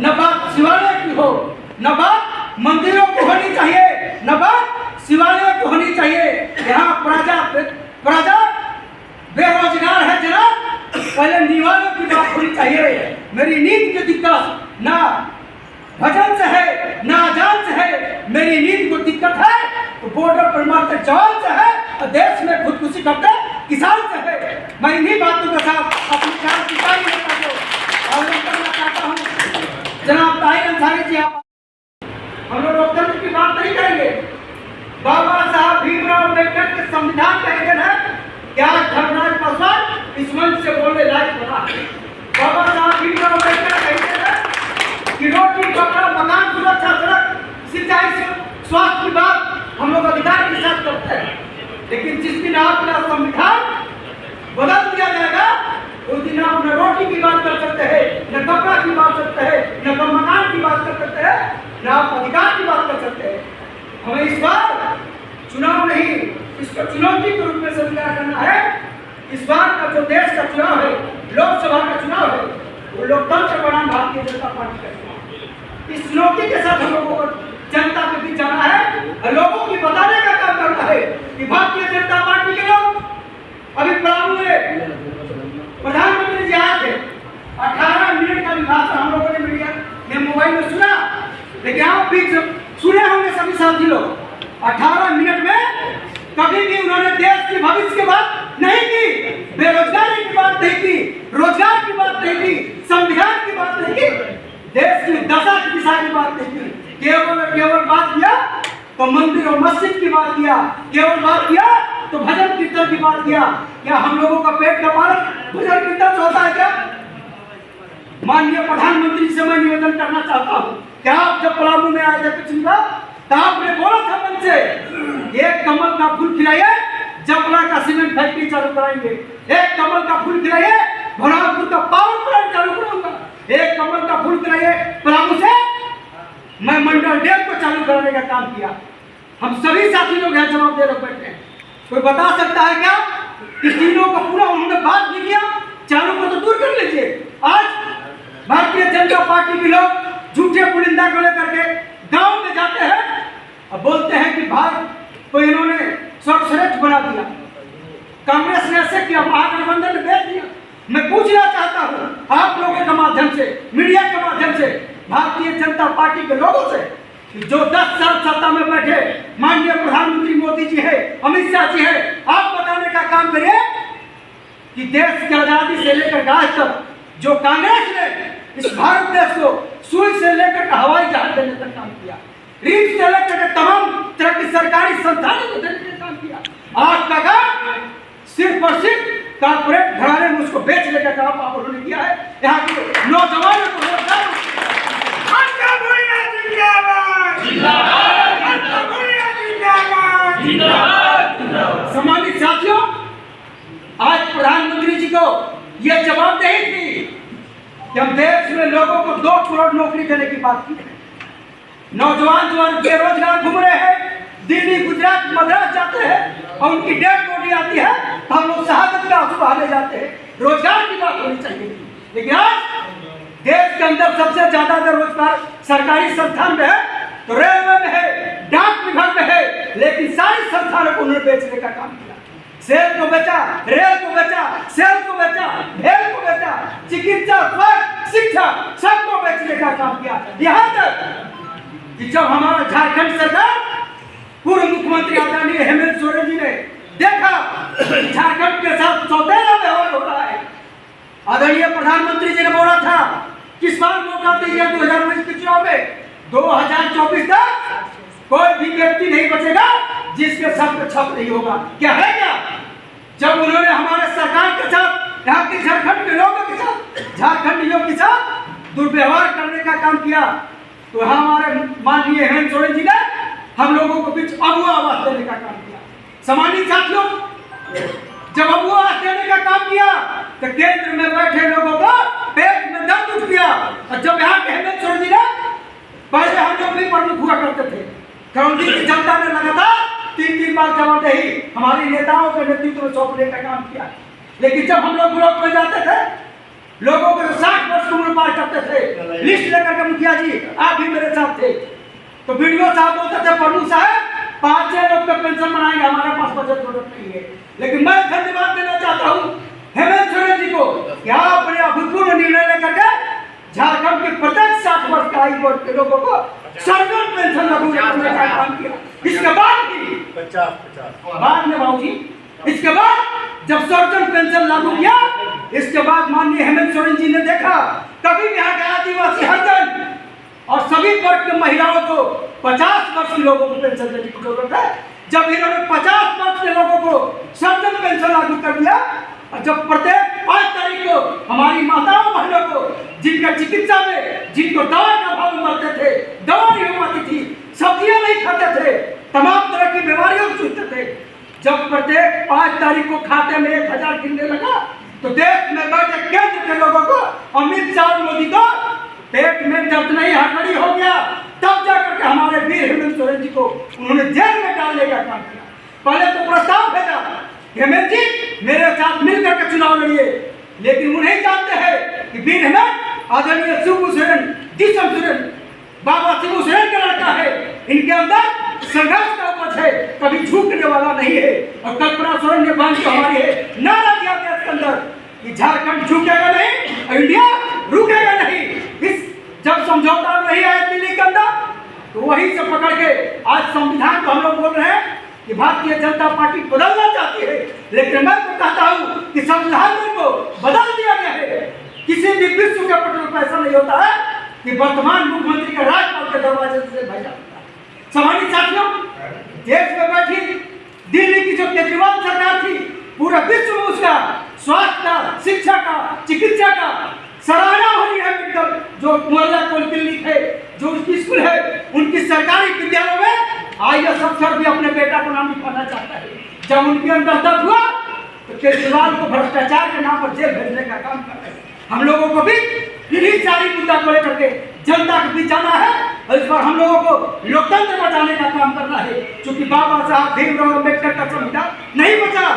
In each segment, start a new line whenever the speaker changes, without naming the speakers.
न बात शिवालय की हो, न बात मंदिरों की होनी चाहिए, न बात शिवालय की होनी चाहिए। यहाँ प्रजा बेरोजगार है जनाब, पहले निवालों की बात होनी चाहिए। मेरी नींद की दिक्कत ना भजन से है ना अजान से है, मेरी नींद को दिक्कत है तो बॉर्डर पर मारते जवान से है और देश में खुदकुशी करते किसान से है। मैं इन्हीं बातों के साथ अपनी क्रांतिकारी नेता को आह्वान करना चाहता हूँ। जनाब ताहिर अंसारी जी, आप हम लोग लोकतंत्र की बात नहीं करेंगे। बाबा साहब भीमराव अम्बेडकर के संविधान का एक है क्या धर्मराज पासवान इस मंच से बोलने लायक बना। बाबा साहब भीमराव अम्बेडकर कहते हैं कि रोटी कपड़ा मकान सुरक्षा सड़क सिंचाई स्वास्थ्य की बात हम लोग अधिकार के साथ करते हैं, लेकिन जिस दिन आपका संविधान बदल दिया जाएगा उस दिन आप न रोटी की बात कर सकते हैं, न कपड़ा की बात कर सकते हैं, न मकान की बात कर सकते हैं, न आप अधिकार की बात कर सकते हैं। हमें इस बार चुनाव नहीं, इसको चुनौती के रूप में स्वीकार करना है। इस बार का जो देश का चुनाव है, लोकसभा का चुनाव है, वो लोकतंत्र बनाम भारतीय जनता पार्टी का चुनाव। इस चुनौती के साथ हम लोगों को जनता के बीच जाना है और लोगों की बताने का काम करना है कि भारतीय जनता पार्टी के लोग अभी पलामू में प्रधानमंत्री जी आए थे, 18 मिनट का भाषण हम लोगों ने मीडिया में मोबाइल में सुना, लेकिन आप भी सुने होंगे सभी साथी लोग। 18 मिनट में कभी भी उन्होंने देश के भविष्य की बात नहीं की, बेरोजगारी की बात नहीं की, रोजगार की बात नहीं की, संविधान की बात नहीं की, देश की दशा की दिशा की बात नहीं की। केवल बात किया तो मंदिर और मस्जिद की बात किया, केवल बात किया तो भजन कीर्तन की बात किया। क्या हम लोगों का पेट का पालन भजन कीर्तन से होता है क्या? माननीय प्रधानमंत्री से मैं निवेदन करना चाहता हूँ, क्या आप जब पलामू में आए थे पिछली बार तो आपने बोला था मन से एक कमल का फूल खिलाइए, जपला का सीमेंट फैक्ट्री चालू कराएंगे, एक कमल का फूल खिलाइए, भोलापुर का पावर प्लांट चालू कराऊंगा, एक कमल का फूल खिलाइए, पलामू से मैं मंडल डैम को चालू कराने का काम किया। हम सभी साथी लोग यहाँ जवाब दे रहे बैठे हैं। कोई बता सकता है क्या कि तीनों को पूरा उन्होंने बात नहीं किया? चालू को तो दूर कर लीजिए। आज भारतीय जनता पार्टी के लोग झूठे पुलिंदा को लेकर के गांव में जाते हैं और बोलते हैं कि भारत को इन्होंने सर्वश्रेष्ठ बना दिया, कांग्रेस ने ऐसे किया, महागठबंधन ने भेज दिया। मैं पूछना चाहता हूं आप लोगों के माध्यम से, मीडिया के माध्यम से, भारतीय जनता पार्टी के लोगों से, जो 10 साल सत्ता में बैठे माननीय प्रधानमंत्री मोदी जी है, अमित शाह जी है, आप बताने का काम करिए कि देश की आजादी से लेकर आज तक जो कांग्रेस ने इस भारत देश को सुई से लेकर हवाई जहाज देने तक काम किया, रीढ़ से लेकर तमाम तरह की सरकारी संस्थानों को देने का काम किया, आज का काम सिर्फ और सिर्फ कॉर्पोरेट घराने में उसको बेचने का काम आप उन्होंने किया है। यहाँ के नौजवानों को रोजगार सम्मानित साथियों, आज प्रधानमंत्री जी को यह जवाबदेही थी कि हम देश में लोगों को 2 करोड़ नौकरी देने की बात की है। नौजवान जो बेरोजगार घूम रहे हैं, दिल्ली गुजरात मद्रास जाते हैं और उनकी डेड बॉडी आती है तो हम लोग शहादत का आंसू बहाने जाते हैं। रोजगार की बात होनी चाहिए, लेकिन आज देश के अंदर सबसे ज्यादा रोजगार सरकारी संस्थान में है तो रेलवे में है, डाक विभाग में है, लेकिन सारी संस्थानों को उन्होंने बेचने का काम किया। सेल को बेचा, रेल को बेचा, सेल को बेचा, भेल को बेचा, चिकित्सा, स्वास्थ्य, शिक्षा सबको बेचने का काम किया। यहाँ तक कि जब हमारा झारखंड सरकार पूर्व मुख्यमंत्री आदरणीय हेमंत सोरेन जी ने देखा झारखंड के साथ सौतेला व्यवहार हो रहा है, आदरणीय प्रधानमंत्री जी ने बोला था किस बार मौका दीजिए 2019 के चुनाव में, 2024 तक कोई भी व्यक्ति नहीं बचेगा जिसके सब पे छप नहीं होगा। क्या है क्या? जब उन्होंने हमारे सरकार के साथ, यहाँ के झारखंड के लोगों के साथ, झारखंडियों के साथ दुर्व्यवहार करने का काम किया तो हमारे माननीय हेमंत सोरेन जी ने हम लोगों को बीच अगुआ आवाज देने का काम किया। सम्मानित साथियों, जब अगुआ आवाज देने का काम किया तो केंद्र में बैठे लोगों को पेट में दर्द उठ गया। और जब यहाँ के हेमंत सोरेन जी ने, पहले हम लोग भी प्रमुख हुआ करते थे, करौंदी की जनता ने लगातार 3 बार जवाबदेही हमारे नेताओं के नेतृत्व में सौंपने का काम किया, लेकिन जब हम लोग ब्लॉक में जाते थे लोगों को 60 वर्ष की उम्र पार करते थे। लिस्ट लेकर के मुखिया जी आप भी मेरे साथ थे, तो वीडियो साहब बोलते थे प्रभु साहब 5 लोग का पेंशन बनाएंगे, हमारे पास बजट जरूरत नहीं है। लेकिन मैं धन्यवाद देना चाहता हूँ हेमंत सोरेन जी को कि आप अपने अभूतपूर्व निर्णय लेकर के झारखंड के प्रत्येक 60 वर्ष का आयु वर्ग के लोगों को सर्वोच्च पेंशन लागू करने का काम किया। इसके बाद भी 50 बाद में बाबू जी, इसके बाद जब सर्वोच्च पेंशन लागू किया, इसके बाद माननीय हेमंत सोरेन जी ने देखा कभी भी यहाँ के आदिवासी हरिजन और सभी वर्ग की महिलाओं को 50 वर्ष के लोगों को पेंशन देने की जरूरत है। जब इन्होंने 50 वर्ष के लोगों को सर्वोच्च पेंशन लागू कर दिया, और जब प्रत्येक 5 तारीख को हमारी माताओं बहनों को जिनका चिकित्सा में जिनको दवा का अभाव में मरते थे, दवा नहीं हो पाती थी, सब्जियां नहीं खाते थे, तमाम तरह की बीमारियों को सूझते थे, जब प्रत्येक 5 तारीख को खाते में 1000 गिरने लगा, तो देश में बैठे केंद्र के लोगों को, अमित शाह मोदी को पेट में दर्द नहीं हड़बड़ी हो गया, तब जाकर के हमारे वीर हेमंत सोरेन जी को उन्होंने जेल में डालने का काम किया। पहले तो प्रस्ताव भेजा हेमंत जी मेरे साथ मिलकर के चुनाव लड़िए, लेकिन वो नहीं जानते हैं कि वीर हेमंत आदरणीय शिबू सोरेन, दिशम सोरेन, बाबा शिबू सोरेन का लड़का है, इनके अंदर संघर्ष का उपज है, कभी झुकने वाला नहीं है। और कल्पना सोरेन ने बांध हमारी है नारा दिया गया इसके अंदर कि झारखंड झुकेगा नहीं और इंडिया रुकेगा नहीं। इस जब समझौता नहीं आया दिल्ली के अंदर, तो वहीं से पकड़ के आज संविधान को हम लोग बोल रहे हैं कि भारतीय जनता पार्टी बदलना चाहती है, लेकिन मैं तो कहता हूं कि संविधान को बदल दिया गया है। किसी भी विश्व के पटल पर ऐसा नहीं होता है कि वर्तमान मुख्यमंत्री का राजपाल के दरवाजे से भेजा जाता है। सम्मानित साथियों, देश में बैठी दिल्ली की जो केजरीवाल सरकार थी, पूरा विश्व में उसका स्वास्थ्य का, शिक्षा का, चिकित्सा का सराहना हो रही है। मेडिकल जो मोहल्ला पॉलिक्लिनिक है, जो उसकी स्कूल है, उनकी सरकारी विद्यालयों में IAS अफसर भी अपने बेटा को नाम लिखवाना चाहता है। जब उनके अंदर दर्द हुआ तो केजरीवाल को भ्रष्टाचार के नाम पर जेल भेजने का काम कर रहे हैं। हम लोगों को भी इन्हीं सारी मुद्दा को लेकर के जनता के बीच जाना है और इस पर हम लोगों को लोकतंत्र बचाने का काम करना है। क्योंकि बाबा साहब भीमराव अम्बेडकर का संविधान नहीं बचा,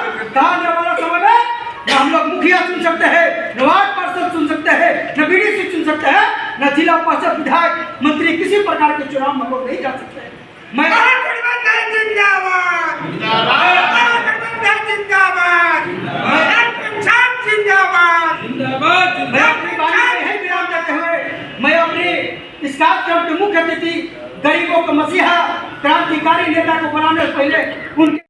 आने वाला समय में न हम लोग मुखिया चुन सकते हैं, न वार्ड पार्षद चुन सकते हैं, न BDC चुन सकते हैं, न जिला परिषद विधायक मंत्री, किसी प्रकार के चुनाव में हम लोग नहीं जा सकते। मैं मैं अपने इस कार्यक्रम के मुख्य अतिथि गरीबों के मसीहा क्रांतिकारी नेता को बनाने से पहले उनके